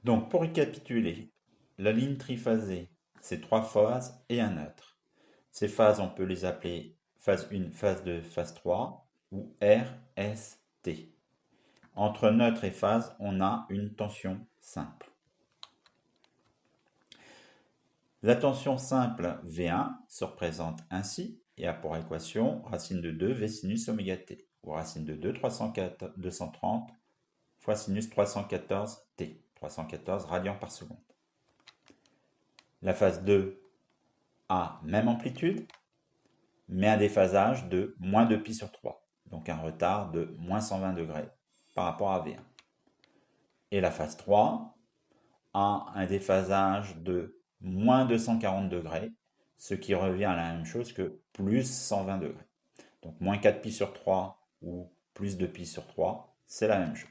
Donc, pour récapituler, la ligne triphasée, c'est trois phases et un neutre. Ces phases, on peut les appeler phase 1, phase 2, phase 3 ou R, S, T. Entre neutre et phase, on a une tension simple. La tension simple V1 se représente ainsi et a pour équation racine de 2 V sinus oméga t, ou racine de 2 230 fois sinus 314 t, 314 radians par seconde. La phase 2 a même amplitude, mais un déphasage de moins 2 pi sur 3, donc un retard de moins 120 degrés par rapport à V1. Et la phase 3 a un déphasage de moins 240 degrés, ce qui revient à la même chose que plus 120 degrés. Donc moins 4 pi sur 3 ou plus 2 pi sur 3, c'est la même chose.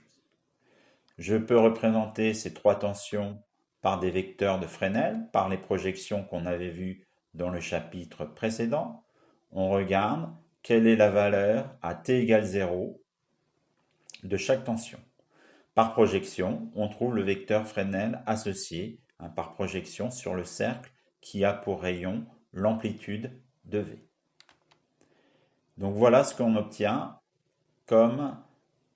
Je peux représenter ces trois tensions par des vecteurs de Fresnel, par les projections qu'on avait vues dans le chapitre précédent. On regarde quelle est la valeur à t égale 0 de chaque tension. Par projection, on trouve le vecteur Fresnel associé par projection sur le cercle qui a pour rayon l'amplitude de V. Donc voilà ce qu'on obtient comme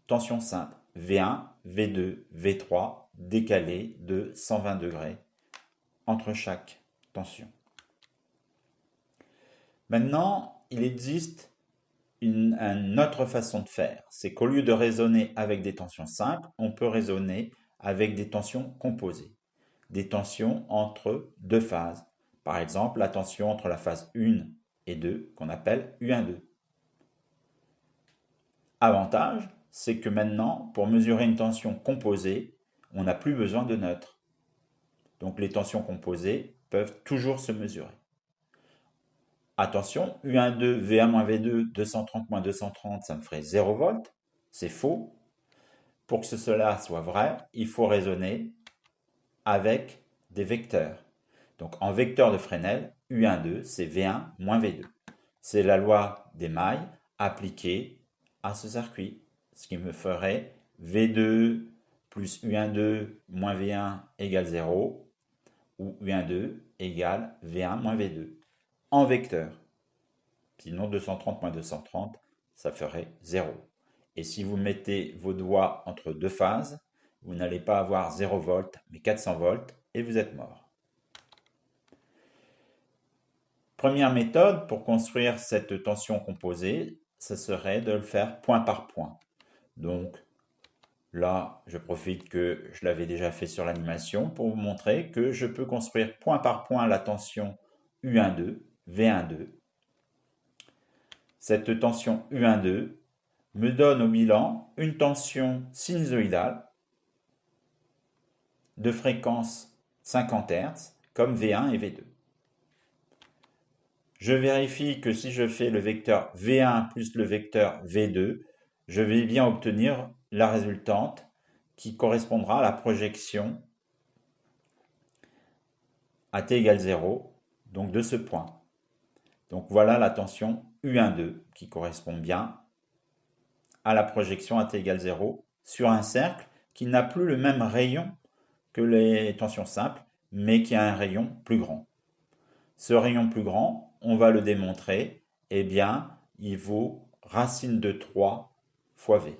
tension simple. V1, V2, V3 décalés de 120 degrés entre chaque tension. Maintenant, il existe une autre façon de faire. C'est qu'au lieu de raisonner avec des tensions simples, on peut raisonner avec des tensions composées. Des tensions entre deux phases. Par exemple, la tension entre la phase 1 et 2, qu'on appelle U1,2. Avantage, c'est que maintenant, pour mesurer une tension composée, on n'a plus besoin de neutre. Donc les tensions composées peuvent toujours se mesurer. Attention, U1,2, V1-V2, 230-230, ça me ferait 0 volts. C'est faux. Pour que cela soit vrai, il faut raisonner avec des vecteurs. Donc en vecteur de Fresnel, U1,2, c'est V1 moins V2. C'est la loi des mailles appliquée à ce circuit, ce qui me ferait V2 plus U1,2 moins V1 égale 0, ou U1,2 égale V1 moins V2, en vecteur. Sinon 230 moins 230, ça ferait 0. Et si vous mettez vos doigts entre deux phases, vous n'allez pas avoir 0 volts, mais 400 volts, et vous êtes mort. Première méthode pour construire cette tension composée, ce serait de le faire point par point. Donc là, je profite que je l'avais déjà fait sur l'animation pour vous montrer que je peux construire point par point la tension U1,2, V1,2. Cette tension U1,2 me donne au bilan une tension sinusoïdale de fréquence 50 Hz comme V1 et V2. Je vérifie que si je fais le vecteur V1 plus le vecteur V2, je vais bien obtenir la résultante qui correspondra à la projection à t égale 0, donc de ce point. Donc voilà la tension U1,2 qui correspond bien à la projection à t égale 0 sur un cercle qui n'a plus le même rayon que les tensions simples, mais qui a un rayon plus grand. Ce rayon plus grand, on va le démontrer, eh bien, il vaut racine de 3 fois V.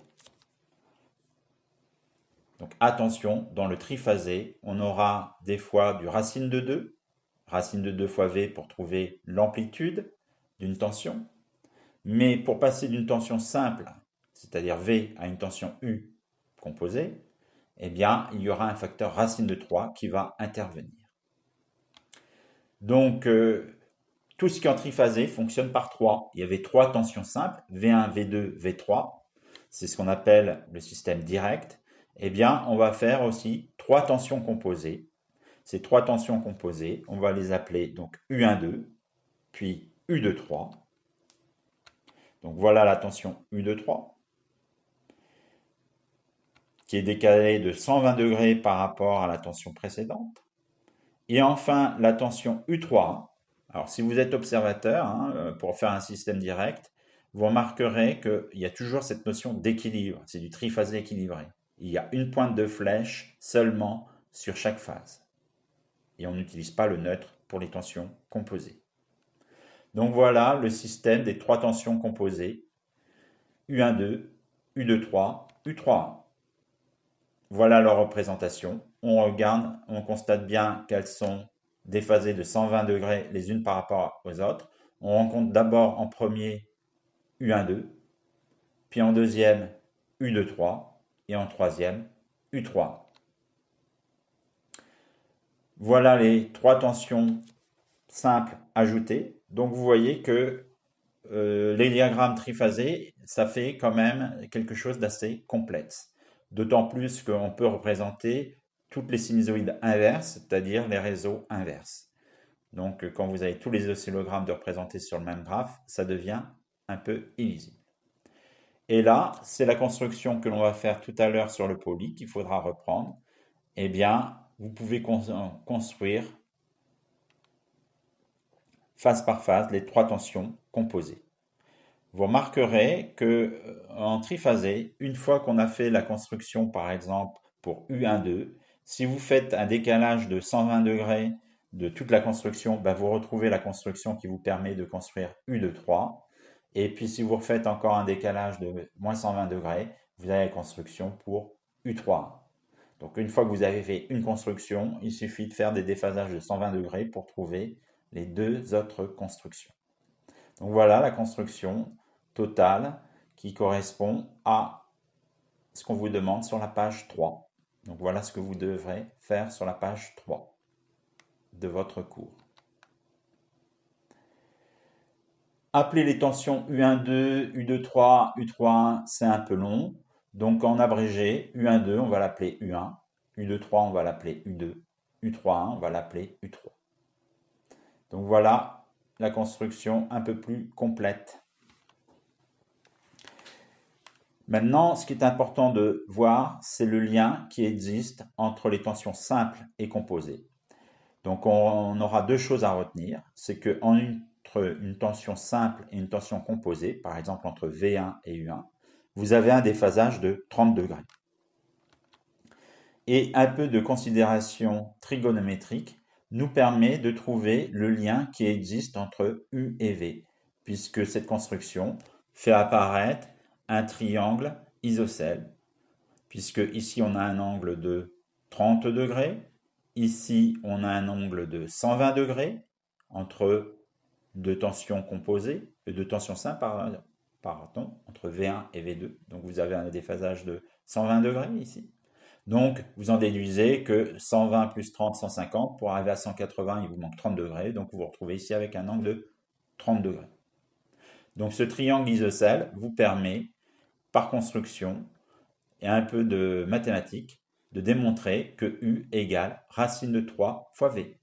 Donc attention, dans le triphasé, on aura des fois du racine de 2 fois V pour trouver l'amplitude d'une tension. Mais pour passer d'une tension simple, c'est-à-dire V, à une tension U composée, eh bien, il y aura un facteur racine de 3 qui va intervenir. Donc, tout ce qui est en triphasé fonctionne par 3. Il y avait 3 tensions simples, V1, V2, V3. C'est ce qu'on appelle le système direct. Eh bien, on va faire aussi 3 tensions composées. Ces 3 tensions composées, on va les appeler donc U1,2, puis U2,3. Donc voilà la tension U2,3, qui est décalée de 120 degrés par rapport à la tension précédente. Et enfin, la tension U3. Alors, si vous êtes observateur, pour faire un système direct, vous remarquerez qu'il y a toujours cette notion d'équilibre. C'est du triphasé équilibré. Il y a une pointe de flèche seulement sur chaque phase. Et on n'utilise pas le neutre pour les tensions composées. Donc voilà le système des trois tensions composées, U12, U23, U31. Voilà leur représentation. On regarde, on constate bien qu'elles sont déphasées de 120 degrés les unes par rapport aux autres. On rencontre d'abord en premier U12, puis en deuxième U23 et en troisième U3. Voilà les trois tensions simples ajoutées. Donc vous voyez que les diagrammes triphasés, ça fait quand même quelque chose d'assez complexe. D'autant plus qu'on peut représenter toutes les sinusoïdes inverses, c'est-à-dire les réseaux inverses. Donc quand vous avez tous les oscillogrammes de représentés sur le même graphe, ça devient un peu illisible. Et là, c'est la construction que l'on va faire tout à l'heure sur le poly qu'il faudra reprendre. Eh bien, vous pouvez construire phase par phase les trois tensions composées. Vous remarquerez que en triphasé, une fois qu'on a fait la construction, par exemple, pour U12, si vous faites un décalage de 120 degrés de toute la construction, ben vous retrouvez la construction qui vous permet de construire U23. Et puis si vous refaites encore un décalage de moins 120 degrés, vous avez la construction pour U3. Donc une fois que vous avez fait une construction, il suffit de faire des déphasages de 120 degrés pour trouver les deux autres constructions. Donc voilà la construction totale qui correspond à ce qu'on vous demande sur la page 3. Donc voilà ce que vous devrez faire sur la page 3 de votre cours. Appeler les tensions U12, U23, U31, c'est un peu long. Donc en abrégé, U12, on va l'appeler U1, U23, on va l'appeler U2, U31, on va l'appeler U3. Donc voilà la construction un peu plus complète. Maintenant, ce qui est important de voir, c'est le lien qui existe entre les tensions simples et composées. Donc on aura deux choses à retenir, c'est qu'entre une tension simple et une tension composée, par exemple entre V1 et U1, vous avez un déphasage de 30 degrés. Et un peu de considération trigonométrique nous permet de trouver le lien qui existe entre U et V, puisque cette construction fait apparaître un triangle isocèle, puisque ici on a un angle de 30 degrés, ici on a un angle de 120 degrés entre deux tensions composées, deux tensions simples, pardon, entre V1 et V2. Donc vous avez un déphasage de 120 degrés ici. Donc vous en déduisez que 120 plus 30, 150, pour arriver à 180, il vous manque 30 degrés, donc vous vous retrouvez ici avec un angle de 30 degrés. Donc ce triangle isocèle vous permet, par construction et un peu de mathématiques, de démontrer que U égale racine de 3 fois V.